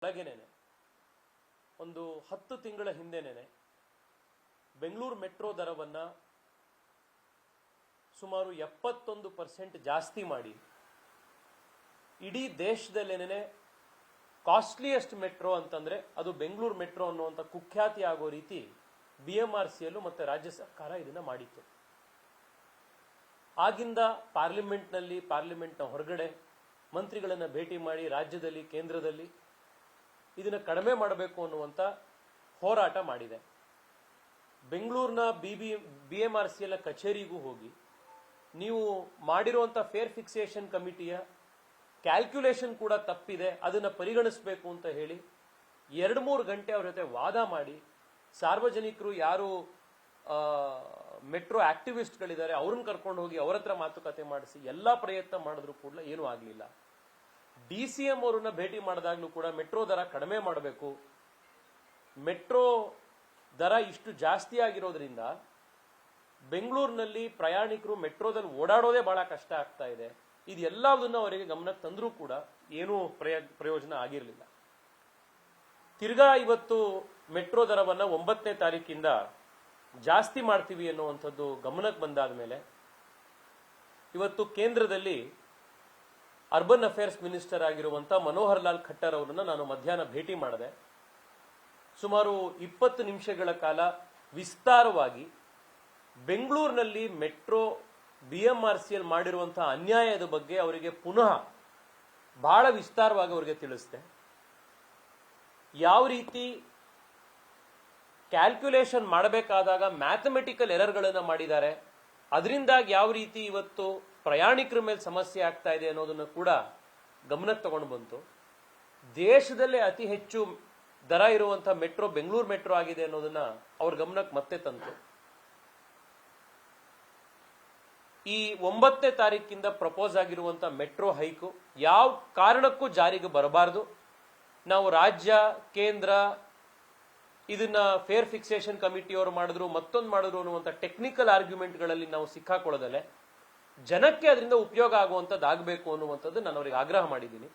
ಒಳಗೇನೆ ಒಂದು 10 ತಿಂಗಳ ಹಿಂದೆನೆ ಬೆಂಗಳೂರು ಮೆಟ್ರೋ ದರವನ್ನ ಸುಮಾರು 71% ಜಾಸ್ತಿ ಮಾಡಿ ಇಡೀ ದೇಶದಲ್ಲೇನೆ ಕಾಸ್ಟ್ಲಿಯೆಸ್ಟ್ ಮೆಟ್ರೋ ಅಂತಂದ್ರೆ ಅದು ಬೆಂಗಳೂರು ಮೆಟ್ರೋ ಅನ್ನುವಂತ ಕುಖ್ಯಾತಿ ಆಗೋ ರೀತಿ ಬಿಎಂಆರ್ಸಿಯಲ್ಲೂ ಮತ್ತೆ ರಾಜ್ಯ ಸರ್ಕಾರ ಇದನ್ನ ಮಾಡಿತ್ತು. ಆಗಿಂದ ಪಾರ್ಲಿಮೆಂಟ್ನ ಹೊರಗಡೆ ಮಂತ್ರಿಗಳನ್ನ ಭೇಟಿ ಮಾಡಿ ರಾಜ್ಯದಲ್ಲಿ ಕೇಂದ್ರದಲ್ಲಿ ಇದನ್ನ ಕಡಿಮೆ ಮಾಡಬೇಕು ಅನ್ನುವಂತ ಹೋರಾಟ ಮಾಡಿದೆ. ಬೆಂಗಳೂರಿನ ಬಿಎಂಆರ್ಸಿಎಲ್ ಕಚೇರಿಗೂ ಹೋಗಿ ನೀವು ಮಾಡಿರುವಂತ ಫೇರ್ ಫಿಕ್ಸೇಷನ್ ಕಮಿಟಿಯ ಕ್ಯಾಲ್ಕುಲೇಷನ್ ಕೂಡ ತಪ್ಪಿದೆ, ಅದನ್ನ ಪರಿಗಣಿಸಬೇಕು ಅಂತ ಹೇಳಿ 2-3 ಗಂಟೆ ಅವ್ರ ಜೊತೆ ವಾದ ಮಾಡಿ ಸಾರ್ವಜನಿಕರು ಯಾರು ಮೆಟ್ರೋ ಆಕ್ಟಿವಿಸ್ಟ್ಗಳಿದ್ದಾರೆ ಅವ್ರನ್ನ ಕರ್ಕೊಂಡು ಹೋಗಿ ಅವ್ರ ಹತ್ರ ಮಾತುಕತೆ ಮಾಡಿಸಿ ಎಲ್ಲಾ ಪ್ರಯತ್ನ ಮಾಡಿದ್ರು ಕೂಡ ಏನೂ ಆಗಲಿಲ್ಲ. DCM ಅವರನ್ನ ಭೇಟಿ ಮಾಡಿದಾಗ್ಲೂ ಕೂಡ ಮೆಟ್ರೋ ದರ ಕಡಿಮೆ ಮಾಡಬೇಕು, ಮೆಟ್ರೋ ದರ ಇಷ್ಟು ಜಾಸ್ತಿ ಆಗಿರೋದ್ರಿಂದ ಬೆಂಗಳೂರಿನಲ್ಲಿ ಪ್ರಯಾಣಿಕರು ಮೆಟ್ರೋದಲ್ಲಿ ಓಡಾಡೋದೇ ಬಹಳ ಕಷ್ಟ ಆಗ್ತಾ ಇದೆ, ಇದೆಲ್ಲದನ್ನ ಅವರಿಗೆ ಗಮನಕ್ಕೆ ತಂದ್ರೂ ಕೂಡ ಏನೂ ಪ್ರಯೋಜನ ಆಗಿರಲಿಲ್ಲ. ತಿರ್ಗಾ ಇವತ್ತು ಮೆಟ್ರೋ ದರವನ್ನ 9ನೇ ತಾರೀಕಿಂದ ಜಾಸ್ತಿ ಮಾಡ್ತೀವಿ ಅನ್ನುವಂಥದ್ದು ಗಮನಕ್ಕೆ ಬಂದಾದ ಮೇಲೆ ಇವತ್ತು ಕೇಂದ್ರದಲ್ಲಿ ಅರ್ಬನ್ ಅಫೇರ್ಸ್ ಮಿನಿಸ್ಟರ್ ಆಗಿರುವಂತ ಮನೋಹರ್ ಲಾಲ್ ಖಟ್ಟರ್ ಅವರನ್ನ ನಾನು ಮಧ್ಯಾಹ್ನ ಭೇಟಿ ಮಾಡಿದೆ. ಸುಮಾರು 20 ನಿಮಿಷಗಳ ಕಾಲ ವಿಸ್ತಾರವಾಗಿ ಬೆಂಗಳೂರಿನಲ್ಲಿ ಮೆಟ್ರೋ ಬಿಎಂಆರ್ಸಿಎಲ್ ಮಾಡಿರುವಂತಹ ಅನ್ಯಾಯದ ಬಗ್ಗೆ ಅವರಿಗೆ ಪುನಃ ಬಹಳ ವಿಸ್ತಾರವಾಗಿ ಅವರಿಗೆ ತಿಳಿಸಿದೆ. ಯಾವ ರೀತಿ ಕ್ಯಾಲ್ಕುಲೇಷನ್ ಮಾಡಬೇಕಾದಾಗ ಮ್ಯಾಥಮೆಟಿಕಲ್ ಎರರ್ಗಳನ್ನು ಮಾಡಿದ್ದಾರೆ, ಅದರಿಂದಾಗಿ ಯಾವ ರೀತಿ ಇವತ್ತು ಪ್ರಯಾಣಿಕರ ಮೇಲೆ ಸಮಸ್ಯೆ ಆಗ್ತಾ ಇದೆ ಅನ್ನೋದನ್ನು ಕೂಡ ಗಮನಕ್ಕೆ ತಗೊಂಡು ಬಂತು. ದೇಶದಲ್ಲೇ ಅತಿ ಹೆಚ್ಚು ದರ ಇರುವಂತಹ ಮೆಟ್ರೋ ಬೆಂಗಳೂರು ಮೆಟ್ರೋ ಆಗಿದೆ ಅನ್ನೋದನ್ನ ಅವ್ರ ಗಮನಕ್ಕೆ ಮತ್ತೆ ತಂತು. ಈ 9ನೇ ತಾರೀಕಿಂದ ಪ್ರಪೋಸ್ ಆಗಿರುವಂತಹ ಮೆಟ್ರೋ ಹೈಕು ಯಾವ ಕಾರಣಕ್ಕೂ ಜಾರಿಗೆ ಬರಬಾರದು. ನಾವು ರಾಜ್ಯ ಕೇಂದ್ರ ಇದನ್ನ ಫೇರ್ ಫಿಕ್ಸೇಷನ್ ಕಮಿಟಿಯವರು ಮಾಡಿದ್ರು ಮತ್ತೊಂದು ಮಾಡಿದ್ರು ಅನ್ನುವಂಥ ಟೆಕ್ನಿಕಲ್ ಆರ್ಗ್ಯುಮೆಂಟ್ಗಳಲ್ಲಿ ನಾವು ಸಿಕ್ಕಾಕೊಳ್ಳೋದಲ್ಲೇ ಜನಕ್ಕೆ ಅದರಿಂದ ಉಪಯೋಗ ಆಗುವಂಥದ್ದಾಗಬೇಕು ಅನ್ನುವಂಥದ್ದು ನಾನು ಅವರಿಗೆ ಆಗ್ರಹ ಮಾಡಿದ್ದೀನಿ.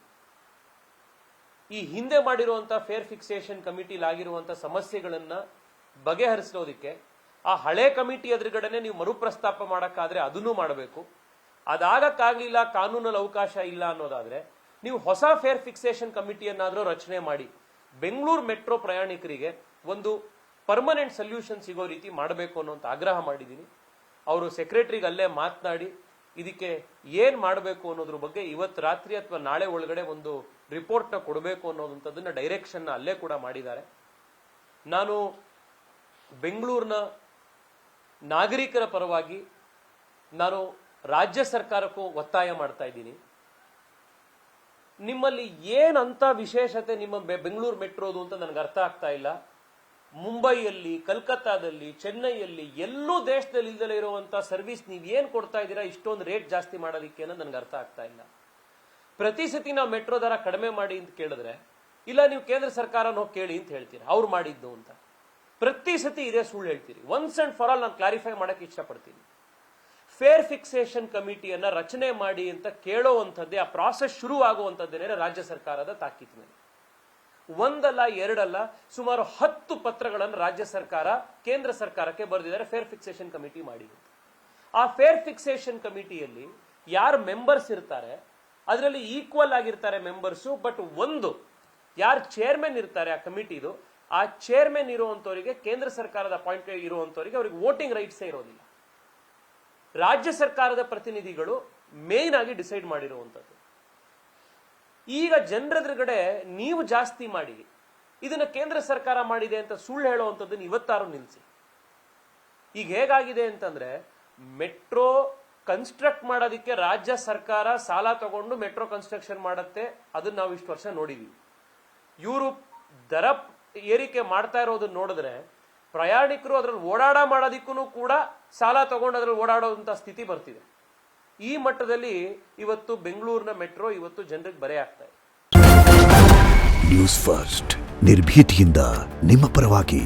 ಈ ಹಿಂದೆ ಮಾಡಿರುವಂಥ ಫೇರ್ ಫಿಕ್ಸೇಷನ್ ಕಮಿಟಿಲಿ ಆಗಿರುವಂಥ ಸಮಸ್ಯೆಗಳನ್ನ ಬಗೆಹರಿಸೋದಕ್ಕೆ ಆ ಹಳೆ ಕಮಿಟಿ ಎದುರುಗಡೆನೆ ನೀವು ಮರುಪ್ರಸ್ತಾಪ ಮಾಡಕ್ಕಾದ್ರೆ ಅದನ್ನೂ ಮಾಡಬೇಕು. ಅದಾಗಕ್ಕಾಗ್ಲಿಲ್ಲ, ಕಾನೂನಲ್ಲಿ ಅವಕಾಶ ಇಲ್ಲ ಅನ್ನೋದಾದ್ರೆ ನೀವು ಹೊಸ ಫೇರ್ ಫಿಕ್ಸೇಷನ್ ಕಮಿಟಿಯನ್ನಾದ್ರೂ ರಚನೆ ಮಾಡಿ ಬೆಂಗಳೂರು ಮೆಟ್ರೋ ಪ್ರಯಾಣಿಕರಿಗೆ ಒಂದು ಪರ್ಮನೆಂಟ್ ಸೊಲ್ಯೂಷನ್ ಸಿಗೋ ರೀತಿ ಮಾಡಬೇಕು ಅನ್ನೋಂಥ ಆಗ್ರಹ ಮಾಡಿದ್ದೀನಿ. ಅವರು ಸೆಕ್ರೆಟರಿಗೆ ಅಲ್ಲೇ ಮಾತನಾಡಿ ಇದಕ್ಕೆ ಏನ್ ಮಾಡಬೇಕು ಅನ್ನೋದ್ರ ಬಗ್ಗೆ ಇವತ್ತು ರಾತ್ರಿ ಅಥವಾ ನಾಳೆ ಒಳಗಡೆ ಒಂದು ರಿಪೋರ್ಟ್ನ ಕೊಡಬೇಕು ಅನ್ನೋದಂಥದ್ದನ್ನ ಡೈರೆಕ್ಷನ್ ಅಲ್ಲೇ ಕೂಡ ಮಾಡಿದ್ದಾರೆ. ನಾನು ಬೆಂಗಳೂರಿನ ನಾಗರಿಕರ ಪರವಾಗಿ ನಾನು ರಾಜ್ಯ ಸರ್ಕಾರಕ್ಕೂ ಒತ್ತಾಯ ಮಾಡ್ತಾ ಇದ್ದೀನಿ. ನಿಮ್ಮಲ್ಲಿ ಏನಂತ ವಿಶೇಷತೆ ನಿಮ್ಮ ಬೆಂಗಳೂರು ಮೆಟ್ರೋದು ಅಂತ ನನಗೆ ಅರ್ಥ ಆಗ್ತಾ ಇಲ್ಲ. ಮುಂಬೈಯಲ್ಲಿ, ಕಲ್ಕತ್ತಾದಲ್ಲಿ, ಚೆನ್ನೈಯಲ್ಲಿ ಎಲ್ಲೂ ದೇಶದಲ್ಲಿ ಇಲ್ದಲೇ ಇರುವಂತ ಸರ್ವಿಸ್ ನೀವು ಏನ್ ಕೊಡ್ತಾ ಇದ್ದೀರಾ ಇಷ್ಟೊಂದು ರೇಟ್ ಜಾಸ್ತಿ ಮಾಡೋದಕ್ಕೆ ಅನ್ನೋದು ನನಗೆ ಅರ್ಥ ಆಗ್ತಾ ಇಲ್ಲ. ಪ್ರತಿ ಸತಿ ನಾವು ಮೆಟ್ರೋ ದರ ಕಡಿಮೆ ಮಾಡಿ ಅಂತ ಕೇಳಿದ್ರೆ ಇಲ್ಲ ನೀವು ಕೇಂದ್ರ ಸರ್ಕಾರನ ಹೋಗಿ ಕೇಳಿ ಅಂತ ಹೇಳ್ತೀರಾ ಅವ್ರು ಮಾಡಿದ್ದು ಅಂತ. ಪ್ರತಿ ಸತಿ ಇದೇ ಸುಳ್ಳು ಹೇಳ್ತೀರಿ. ಒನ್ಸ್ ಅಂಡ್ ಫಾರ್ ಆಲ್ ನಾನು ಕ್ಲಾರಿಫೈ ಮಾಡಕ್ಕೆ ಇಷ್ಟಪಡ್ತೀನಿ. ಫೇರ್ ಫಿಕ್ಸೇಷನ್ ಕಮಿಟಿಯನ್ನ ರಚನೆ ಮಾಡಿ ಅಂತ ಕೇಳೋವಂಥದ್ದೇ, ಆ ಪ್ರಾಸೆಸ್ ಶುರು ಆಗುವಂಥದ್ದೇನೆ ರಾಜ್ಯ ಸರ್ಕಾರದ ತಾಕೀತು ಮೇಲೆ. ಒಂದಲ್ಲ ಎರಡಲ್ಲ ಸುಮಾರು 10 ಪತ್ರಗಳನ್ನು ರಾಜ್ಯ ಸರ್ಕಾರ ಕೇಂದ್ರ ಸರ್ಕಾರಕ್ಕೆ ಬರೆದಿದ್ದಾರೆ ಫೇರ್ ಫಿಕ್ಸೇಷನ್ ಕಮಿಟಿ ಮಾಡಿ. ಆ ಫೇರ್ ಫಿಕ್ಸೇಷನ್ ಕಮಿಟಿಯಲ್ಲಿ ಯಾರು ಮೆಂಬರ್ಸ್ ಇರ್ತಾರೆ ಅದರಲ್ಲಿ ಈಕ್ವಲ್ ಆಗಿರ್ತಾರೆ ಮೆಂಬರ್ಸು. ಬಟ್ ಒಂದು ಯಾರು ಚೇರ್ಮನ್ ಇರ್ತಾರೆ ಆ ಕಮಿಟಿದು, ಆ ಚೇರ್ಮನ್ ಇರುವಂತವರಿಗೆ ಕೇಂದ್ರ ಸರ್ಕಾರದ ಅಪಾಯಿಂಟ್ ಇರುವಂತವರಿಗೆ ಅವರಿಗೆ ವೋಟಿಂಗ್ ರೈಟ್ಸ್ ಇರೋದಿಲ್ಲ. ರಾಜ್ಯ ಸರ್ಕಾರದ ಪ್ರತಿನಿಧಿಗಳು ಮೇನ್ ಆಗಿ ಡಿಸೈಡ್ ಮಾಡಿರುವಂಥದ್ದು. ಈಗ ಜನರೆದುರುಗಡೆ ನೀವು ಜಾಸ್ತಿ ಮಾಡಿ ಇದನ್ನ ಕೇಂದ್ರ ಸರ್ಕಾರ ಮಾಡಿದೆ ಅಂತ ಸುಳ್ಳು ಹೇಳುವಂಥದ್ದನ್ನ ಇವತ್ತಾರು ನಿಲ್ಲಿಸಿ. ಈಗ ಹೇಗಾಗಿದೆ ಅಂತಂದ್ರೆ ಮೆಟ್ರೋ ಕನ್ಸ್ಟ್ರಕ್ಟ್ ಮಾಡೋದಕ್ಕೆ ರಾಜ್ಯ ಸರ್ಕಾರ ಸಾಲ ತಗೊಂಡು ಮೆಟ್ರೋ ಕನ್ಸ್ಟ್ರಕ್ಷನ್ ಮಾಡುತ್ತೆ, ಅದನ್ನ ನಾವು ಇಷ್ಟು ವರ್ಷ ನೋಡಿದೀವಿ. ಇವರು ದರ ಏರಿಕೆ ಮಾಡ್ತಾ ಇರೋದನ್ನ ನೋಡಿದ್ರೆ ಪ್ರಯಾಣಿಕರು ಅದ್ರಲ್ಲಿ ಮಾಡೋದಕ್ಕೂ ಕೂಡ ಸಾಲ ತಗೊಂಡು ಅದ್ರಲ್ಲಿ ಓಡಾಡೋದಂತ ಸ್ಥಿತಿ ಬರ್ತಿದೆ. ಈ ಮಟ್ಟದಲ್ಲಿ ಇವತ್ತು ಬೆಂಗಳೂರಿನ ಮೆಟ್ರೋ ಇವತ್ತು ಜನರಿಗೆ ಬರೆ ಆಗ್ತಾ ಇದೆ. ನ್ಯೂಸ್ ಫಸ್ಟ್ ನಿರ್ಭೀತಿಯಿಂದ ನಿಮ್ಮ ಪರವಾಗಿ.